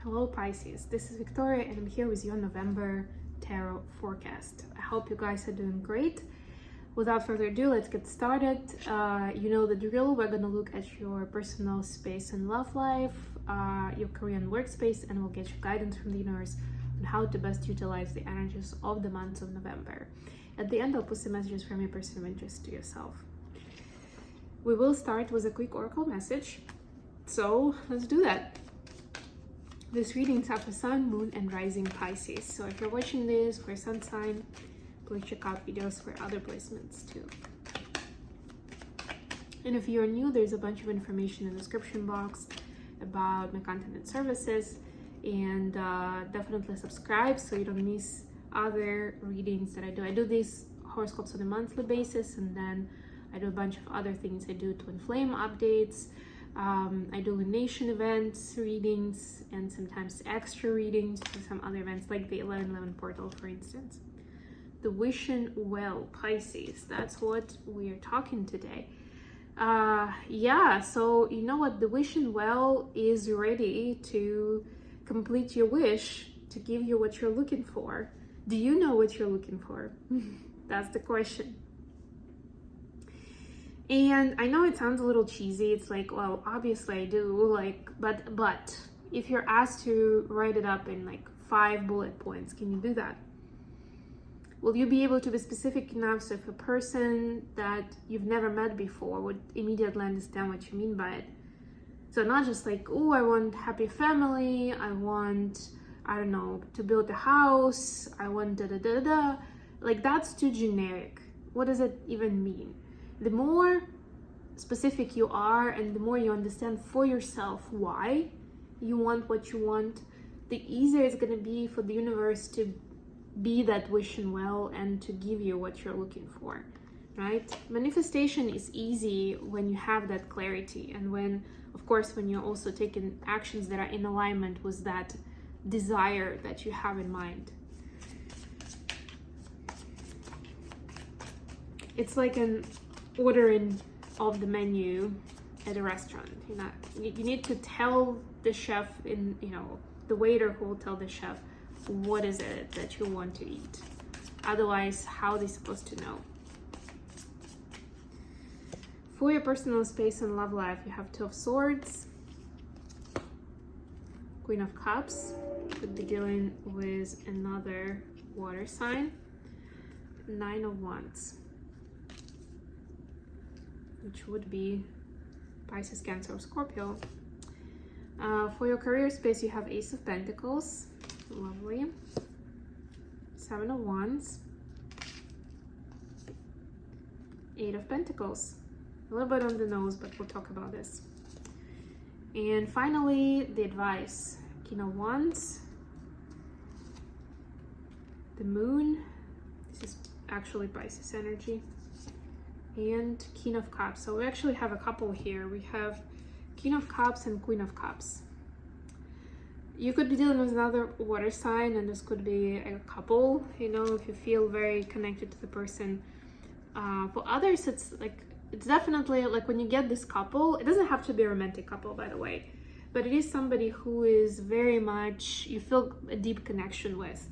Hello Pisces, this is Victoria and I'm here with your November tarot forecast. I hope you guys are doing great. Without further ado, let's get started. You know the drill. We're going to look at your personal space and love life, your career and workspace, and we'll get you guidance from the universe on how to best utilize the energies of the month of November. At the end, I'll put some messages from your person of interest to yourself. We will start with a quick oracle message. So let's do that. This readings are for Sun, Moon, and Rising Pisces. So if you're watching this for Sun sign, please check out videos for other placements too. And if you're new, there's a bunch of information in the description box about my content and services. And definitely subscribe so you don't miss other readings that I do. I do these horoscopes on a monthly basis, and then I do a bunch of other things. I do twin flame updates. I do lunation events, readings, and sometimes extra readings for some other events, like the 11/11 portal, for instance. The wishing well, Pisces, that's what we're talking today. Yeah, so you know what? The wishing well is ready to complete your wish, to give you what you're looking for. Do you know what you're looking for? That's the question. And I know it sounds a little cheesy. It's like, well, obviously I do, but if you're asked to write it up in like 5 bullet points, can you do that? Will you be able to be specific enough so if a person that you've never met before would immediately understand what you mean by it? So not just like, oh, I want happy family, I want, I don't know, to build a house, I want da-da-da-da. Like, that's too generic. What does it even mean? The more specific you are and the more you understand for yourself why you want what you want, the easier it's going to be for the universe to be that wishing well and to give you what you're looking for, right? Manifestation is easy when you have that clarity, and when, of course, when you're also taking actions that are in alignment with that desire that you have in mind. It's like an ordering of the menu at a restaurant. You need to tell the chef, the waiter who will tell the chef what is it that you want to eat. Otherwise, how are they supposed to know? For your personal space and love life, you have 2 of Swords, Queen of Cups, could be dealing with another water sign, 9 of Wands, which would be Pisces, Cancer, or Scorpio. For your career space, you have Ace of Pentacles, lovely, 7 of Wands, 8 of Pentacles, a little bit on the nose, but we'll talk about this. And finally, the advice, King of Wands, the Moon, this is actually Pisces energy, and King of Cups. So we actually have a couple here. We have King of Cups and Queen of Cups. You could be dealing with another water sign, and this could be a couple, if you feel very connected to the person. For others, it's definitely like when you get this couple, it doesn't have to be a romantic couple, by the way, but it is somebody who is very much, you feel a deep connection with,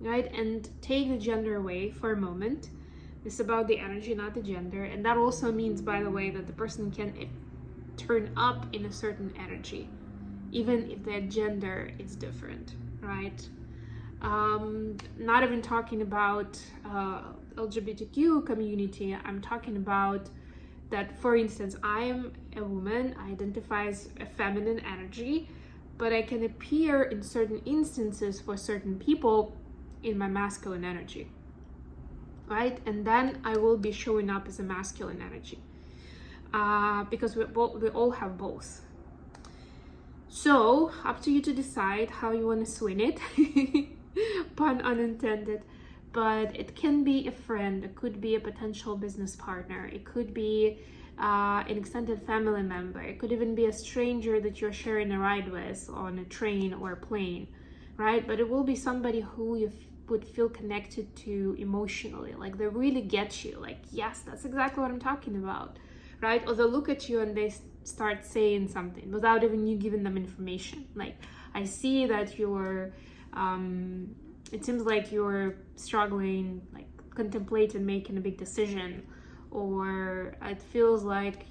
right? And take the gender away for a moment. It's about the energy, not the gender. And that also means, by the way, that the person can turn up in a certain energy, even if their gender is different, right? Not even talking about LGBTQ community. I'm talking about that, for instance, I'm a woman, I identify as a feminine energy, but I can appear in certain instances for certain people in my masculine energy. Right? And then I will be showing up as a masculine energy, because we all have both. So up to you to decide how you want to swing it, pun unintended, but it can be a friend, it could be a potential business partner, it could be an extended family member, it could even be a stranger that you're sharing a ride with on a train or a plane, right? But it will be somebody who you would feel connected to emotionally, like they really get you, like, yes, that's exactly what I'm talking about, right? Or they look at you and they start saying something without even you giving them information. Like, I see that you're, it seems like you're struggling, like contemplating making a big decision, or it feels like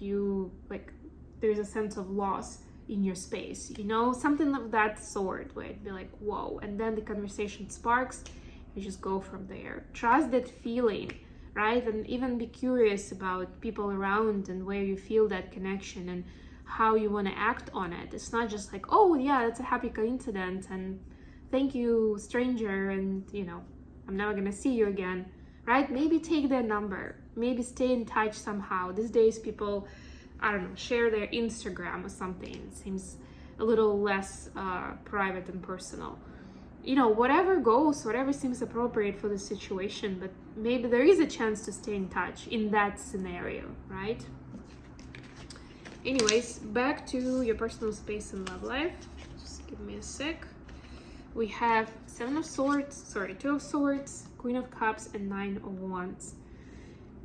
there's a sense of loss in your space, something of that sort, where it'd be like, whoa, and then the conversation sparks, you just go from there. Trust that feeling, right? And even be curious about people around and where you feel that connection and how you want to act on it. It's not just like, oh yeah, that's a happy coincidence and thank you, stranger, and I'm never gonna see you again, right? Maybe take their number, maybe stay in touch somehow. These days people, I don't know, share their Instagram or something. It seems a little less private and personal. Whatever goes, whatever seems appropriate for the situation, but maybe there is a chance to stay in touch in that scenario, right? Anyways, back to your personal space and love life. Just give me a sec. We have 2 of Swords, Queen of Cups, and 9 of Wands.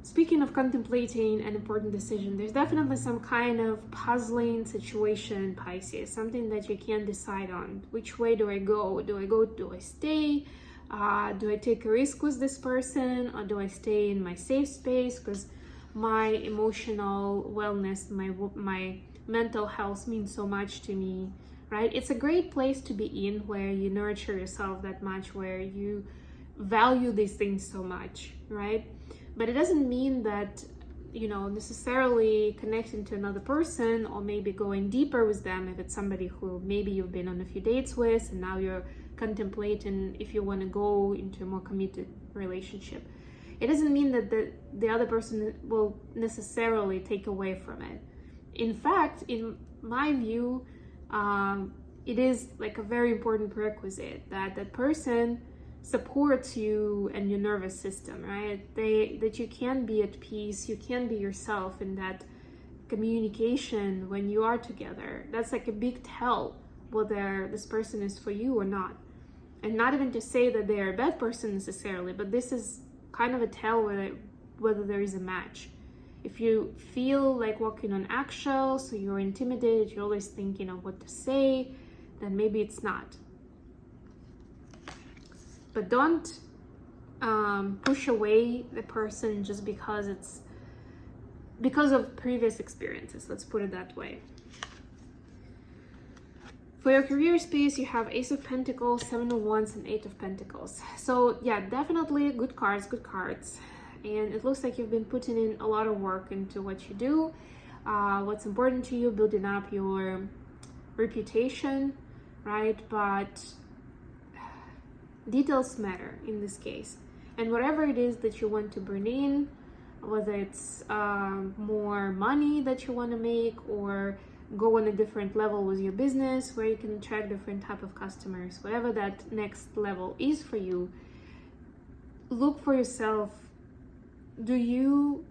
Speaking of contemplating an important decision, there's definitely some kind of puzzling situation, Pisces, something that you can't decide on. Which way do I go? Do I stay? Do I take a risk with this person, or do I stay in my safe space? Because my emotional wellness, my mental health means so much to me, right? It's a great place to be in, where you nurture yourself that much, where you value these things so much, right? But it doesn't mean that, necessarily connecting to another person or maybe going deeper with them, if it's somebody who maybe you've been on a few dates with and now you're contemplating if you want to go into a more committed relationship. It doesn't mean that the other person will necessarily take away from it. In fact, in my view, it is like a very important prerequisite that that person supports you and your nervous system, right? That you can be at peace, you can be yourself in that communication when you are together. That's like a big tell whether this person is for you or not. And not even to say that they are a bad person necessarily, but this is kind of a tell whether there is a match. If you feel like walking on eggshells, so you're intimidated, you're always thinking of what to say, then maybe it's not. But don't push away the person just because of previous experiences. Let's put it that way. For your career space, you have Ace of Pentacles, 7 of Wands, and 8 of Pentacles. So yeah, definitely good cards. And it looks like you've been putting in a lot of work into what you do, what's important to you, building up your reputation, right? But details matter in this case. And whatever it is that you want to bring in, whether it's more money that you want to make, or go on a different level with your business where you can attract different type of customers, whatever that next level is for you, look for yourself. Do you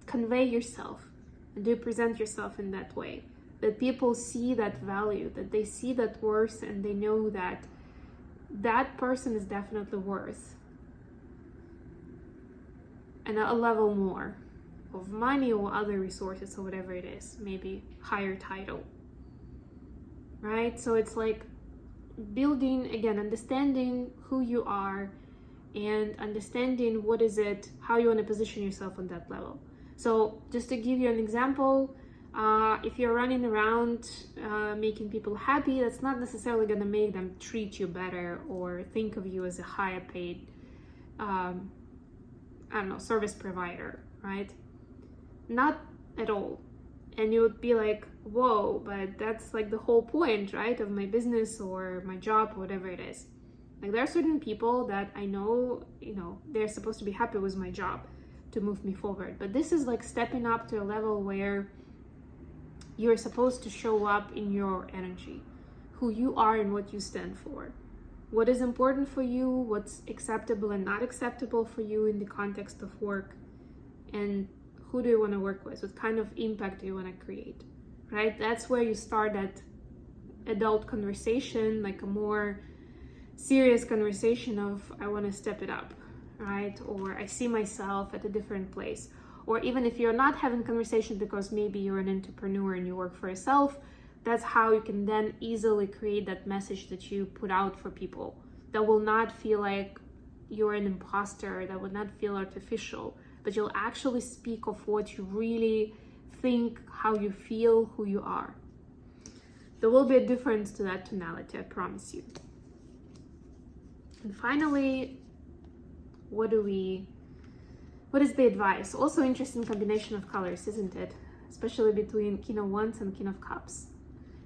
convey yourself? Do you present yourself in that way that people see that value, that they see that worth, and they know that that person is definitely worth and a level more of money or other resources or whatever it is, maybe higher title, right? So it's like building, again, understanding who you are and understanding what is it, how you want to position yourself on that level. So just to give you an example, if you're running around making people happy, that's not necessarily going to make them treat you better or think of you as a higher paid, service provider, right? Not at all. And you would be like, whoa, but that's like the whole point, right, of my business or my job, whatever it is. Like, there are certain people that I know, they're supposed to be happy with my job to move me forward. But this is like stepping up to a level where you're supposed to show up in your energy, who you are and what you stand for, what is important for you, what's acceptable and not acceptable for you in the context of work, and who do you want to work with, what kind of impact do you want to create, right? That's where you start that adult conversation, like a more serious conversation of, I want to step it up, right? Or I see myself at a different place. Or even if you're not having conversation because maybe you're an entrepreneur and you work for yourself, that's how you can then easily create that message that you put out for people that will not feel like you're an imposter, that would not feel artificial, but you'll actually speak of what you really think, how you feel, who you are. There will be a difference to that tonality, I promise you. And finally, what is the advice? Also interesting combination of colors, isn't it? Especially between King of Wands and King of Cups.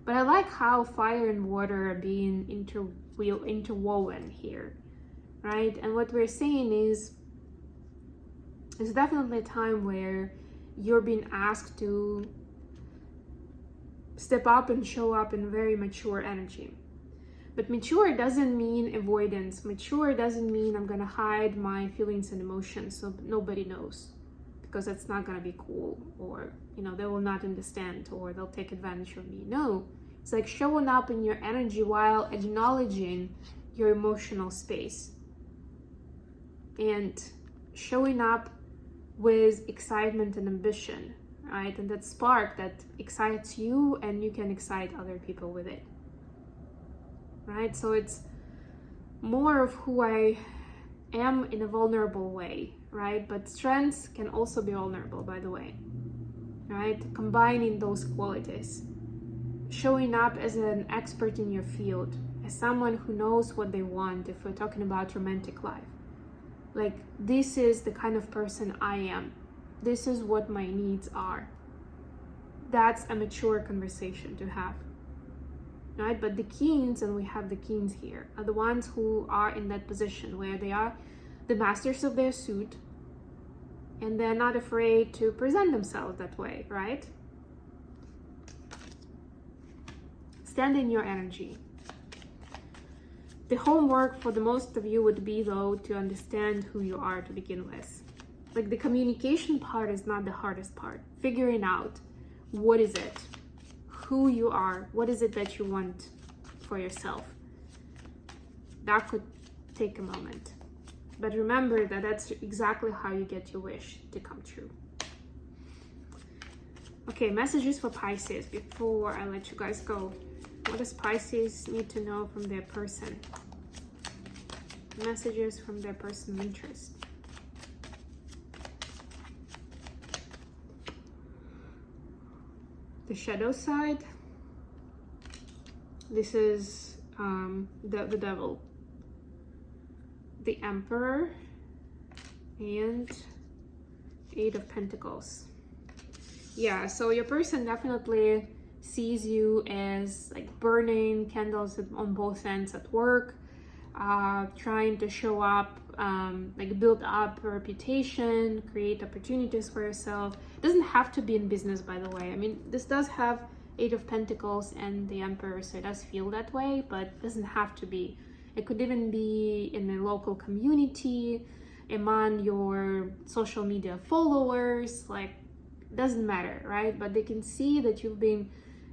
But I like how fire and water are being interwoven here, right? And what we're saying is, it's definitely a time where you're being asked to step up and show up in very mature energy. But mature doesn't mean avoidance. Mature doesn't mean I'm gonna hide my feelings and emotions so nobody knows, because that's not gonna be cool, or they will not understand, or they'll take advantage of me. No, it's like showing up in your energy while acknowledging your emotional space and showing up with excitement and ambition, right? And that spark that excites you, and you can excite other people with it, right? So it's more of who I am in a vulnerable way, right? But strengths can also be vulnerable, by the way, right? Combining those qualities, showing up as an expert in your field, as someone who knows what they want. If we're talking about romantic life, like, this is the kind of person I am, this is what my needs are. That's a mature conversation to have, right? But the kings, and we have the kings here, are the ones who are in that position where they are the masters of their suit, and they're not afraid to present themselves that way, right? Stand in your energy. The homework for the most of you would be, though, to understand who you are to begin with. Like, the communication part is not the hardest part. Figuring out what is it, who you are, what is it that you want for yourself. That could take a moment. But remember that that's exactly how you get your wish to come true. Okay, messages for Pisces before I let you guys go. What does Pisces need to know from their person? Messages from their personal interest. The shadow side. This is the devil, the Emperor, and Eight of Pentacles. Yeah, so your person definitely sees you as like burning candles on both ends at work, trying to show up, like build up a reputation, create opportunities for yourself. It doesn't have to be in business, by the way. I mean, this does have Eight of Pentacles and the Emperor, so it does feel that way, but it doesn't have to be. It could even be in a local community, among your social media followers, like, doesn't matter, right? But they can see that you've been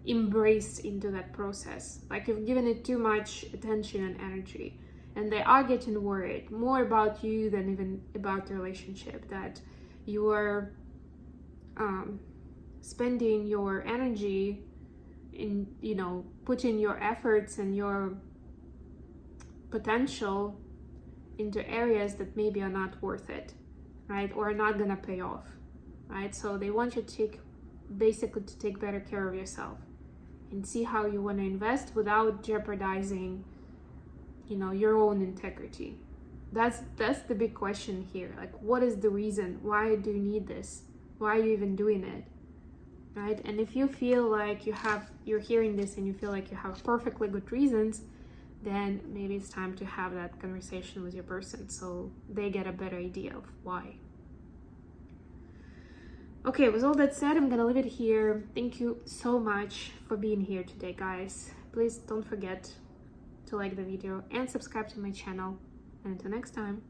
embraced into that process, like you've given it too much attention and energy, and they are getting worried more about you than even about the relationship, that you are spending your energy in, putting your efforts and your potential into areas that maybe are not worth it, right? Or are not gonna pay off, right? So they want you to take better care of yourself and see how you want to invest without jeopardizing, your own integrity. That's the big question here. Like, what is the reason? Why do you need this? Why are you even doing it? Right? And if you feel like you're hearing this and you feel like you have perfectly good reasons, then maybe it's time to have that conversation with your person so they get a better idea of why. Okay, with all that said, I'm gonna leave it here. Thank you so much for being here today, guys. Please don't forget to like the video and subscribe to my channel. And until next time.